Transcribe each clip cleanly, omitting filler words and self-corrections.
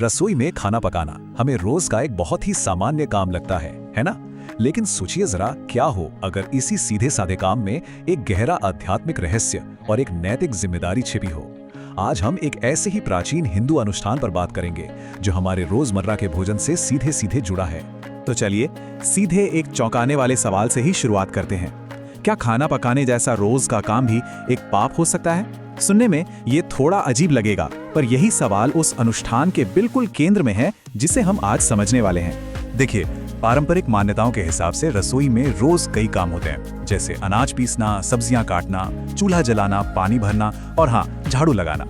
रसोई में खाना पकाना हमें रोज का एक बहुत ही सामान्य काम लगता है ना? लेकिन सोचिए जरा, क्या हो अगर इसी सीधे साधे काम में एक गहरा आध्यात्मिक रहस्य और एक नैतिक जिम्मेदारी छिपी हो। आज हम एक ऐसे ही प्राचीन हिंदू अनुष्ठान पर बात करेंगे जो हमारे रोजमर्रा के भोजन से सीधे सीधे जुड़ा है। तो चलिए सीधे एक चौंकाने वाले सवाल से ही शुरुआत करते हैं। क्या खाना पकाने जैसा रोज का काम भी एक पाप हो सकता है? सुनने में ये थोड़ा अजीब लगेगा, पर यही सवाल उस अनुष्ठान के बिल्कुल केंद्र में है जिसे हम आज समझने वाले हैं। देखिए, पारंपरिक मान्यताओं के हिसाब से रसोई में रोज कई काम होते हैं, जैसे अनाज पीसना, सब्जियां काटना, चूल्हा जलाना, पानी भरना और हाँ, झाड़ू लगाना।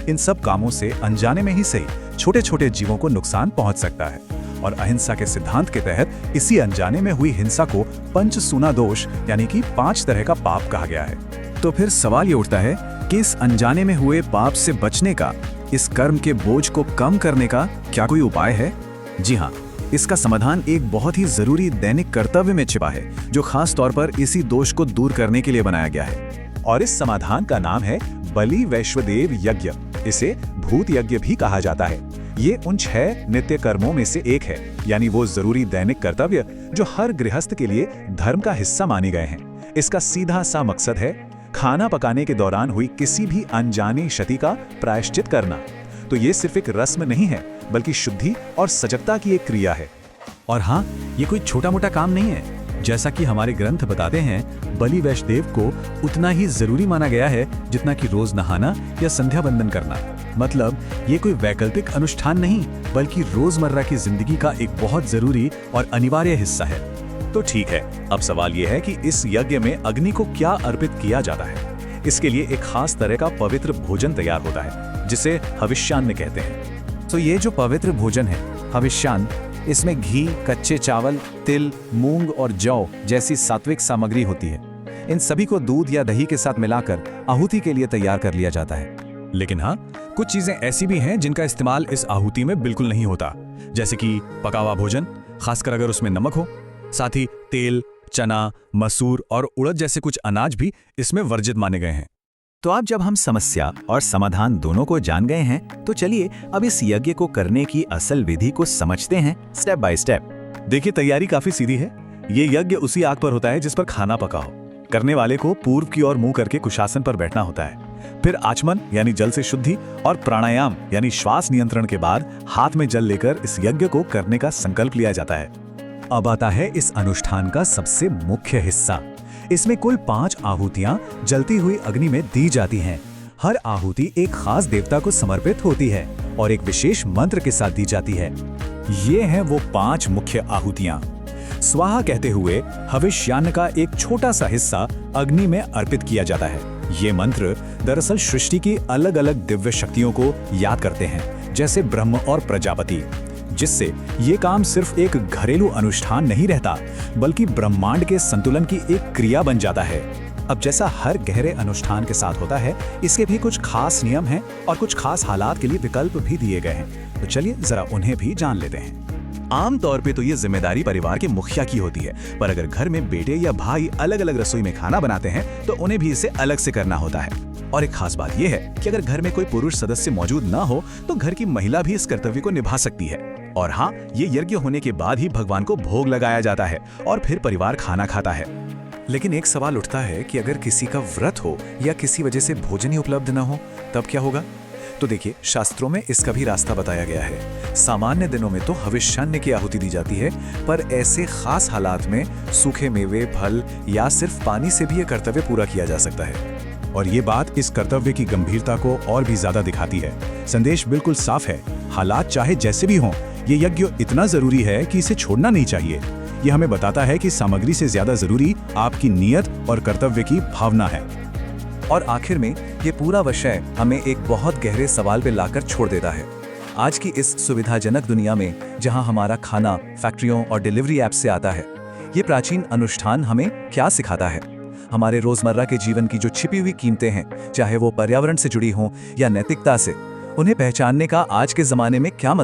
इन सब कामों से अनजाने में ही सही छोटे छोटे जीवों को नुकसान पहुंच सकता है। और अहिंसा के सिद्धांत के तहत इसी अनजाने में हुई हिंसा को पंचसूना दोष यानी कि 5 तरह का पाप कहा गया है। तो फिर सवाल ये उठता है कि इस अनजाने में हुए पाप से बचने का, इस कर्म के बोझ को कम करने का क्या कोई उपाय है? जी हाँ, इसका समाधान एक बहुत ही जरूरी दैनिक कर्तव्य में छिपा है, जो खास तौर पर इसी दोष को दूर करने के लिए बनाया गया है। और इस समाधान का नाम है बलि वैश्वदेव यज्ञ। इसे भूत यज्ञ भी कहा जाता है। ये उन 6 नित्य कर्मों में से एक है, यानी वो जरूरी दैनिक कर्तव्य जो हर गृहस्थ के लिए धर्म का हिस्सा माने गए हैं। इसका सीधा सा मकसद है खाना पकाने के दौरान हुई किसी भी अनजानी क्षति का प्रायश्चित करना। तो ये सिर्फ एक रस्म नहीं है, बल्कि शुद्धि और सजगता की एक क्रिया है। और हाँ, ये कोई छोटा मोटा काम नहीं है। जैसा कि हमारे ग्रंथ बताते हैं, बलि वैश्वदेव को उतना ही जरूरी माना गया है जितना कि रोज नहाना या संध्या बंदन करना। मतलब ये कोई वैकल्पिक अनुष्ठान नहीं, बल्कि रोजमर्रा की जिंदगी का एक बहुत जरूरी और अनिवार्य हिस्सा है। तो ठीक है, अब सवाल यह है कि इस यज्ञ में अग्नि को क्या अर्पित किया जाता है। इसके लिए एक खास तरह का पवित्र भोजन तैयार होता है, जिसे हविष्यान्न कहते हैं। तो ये जो पवित्र भोजन है, हविष्यान्न, इसमें घी, कच्चे चावल, तिल, मूंग और जौ जैसी सात्विक सामग्री होती है। इन सभी को दूध या दही के साथ मिलाकर आहुति के लिए तैयार कर लिया जाता है। लेकिन हाँ, कुछ चीजें ऐसी भी हैं जिनका इस्तेमाल इस आहुति में बिल्कुल नहीं होता, जैसे कि पका हुआ भोजन, खासकर अगर उसमें नमक हो। साथ ही तेल, चना, मसूर और उड़द जैसे कुछ अनाज भी इसमें वर्जित माने गए हैं। तो अब जब हम समस्या और समाधान दोनों को जान गए हैं, तो चलिए अब इस यज्ञ को करने की असल विधि को समझते हैं स्टेप बाय स्टेप। देखिए, तैयारी काफी सीधी है। ये यज्ञ उसी आग पर होता है जिस पर खाना पका हो। करने वाले को पूर्व की ओर मुंह करके कुशासन पर बैठना होता है। फिर आचमन यानी जल से शुद्धि और प्राणायाम यानी श्वास नियंत्रण के बाद हाथ में जल लेकर इस यज्ञ को करने का संकल्प लिया जाता है। अब आता है इस अनुष्ठान का सबसे मुख्य हिस्सा। इसमें कुल 5 आहुतियां जलती हुई अग्नि में दी जाती हैं। हर आहुति एक खास देवता को समर्पित होती है और एक विशेष मंत्र के साथ दी जाती है। ये हैं वो 5 मुख्य आहुतियां। स्वाहा कहते हुए हविष्यान्न का एक छोटा सा हिस्सा अग्नि में अर्पित किया जाता है। ये मंत्र दरअसल सृष्टि की अलग अलग दिव्य शक्तियों को याद करते हैं, जैसे ब्रह्म और प्रजापति, जिससे ये काम सिर्फ एक घरेलू अनुष्ठान नहीं रहता, बल्कि ब्रह्मांड के संतुलन की एक क्रिया बन जाता है। अब जैसा हर गहरे अनुष्ठान के साथ होता है, इसके भी कुछ खास नियम हैं और कुछ खास हालात के लिए विकल्प भी दिए गए हैं। तो चलिए जरा उन्हें भी जान लेते हैं। आमतौर पे तो ये जिम्मेदारी परिवार के मुखिया की होती है, पर अगर घर में बेटे या भाई अलग अलग रसोई में खाना बनाते हैं तो उन्हें भी इसे अलग से करना होता है। और एक खास बात यह है कि अगर घर में कोई पुरुष सदस्य मौजूद ना हो तो घर की महिला भी इस कर्तव्य को निभा सकती है। और हाँ, ये यज्ञ होने के बाद ही भगवान को भोग लगाया जाता है और फिर परिवार खाना खाता है। लेकिन एक सवाल उठता है कि अगर किसी का व्रत हो या किसी वजह से भोजन ही उपलब्ध न हो, तब क्या होगा? तो देखिए, शास्त्रों में इसका भी रास्ता बताया गया है। सामान्य दिनों में तो हविष्यान्न की आहुति दी जाती है, पर ऐसे खास हालात में सूखे मेवे, फल या सिर्फ पानी से भी यह कर्तव्य पूरा किया जा सकता है। और ये बात इस कर्तव्य की गंभीरता को और भी ज्यादा दिखाती है। संदेश बिल्कुल साफ है, हालात चाहे जैसे भी हों, ये यज्ञ इतना जरूरी है कि इसे छोड़ना नहीं चाहिए। ये हमें बताता है कि सामग्री से ज्यादा जरूरी आपकी नीयत और कर्तव्य की भावना है। और आखिर में ये पूरा विषय हमें एक बहुत गहरे सवाल पे लाकर छोड़ देता है। आज की इस सुविधाजनक दुनिया में, जहां हमारा खाना फैक्ट्रियों और डिलीवरी ऐप से आता है, ये प्राचीन अनुष्ठान हमें क्या सिखाता है? हमारे रोजमर्रा के जीवन की जो छिपी हुई कीमतें हैं, चाहे वो पर्यावरण से जुड़ी हों या नैतिकता से, उन्हें पहचानने का आज के जमाने में क्या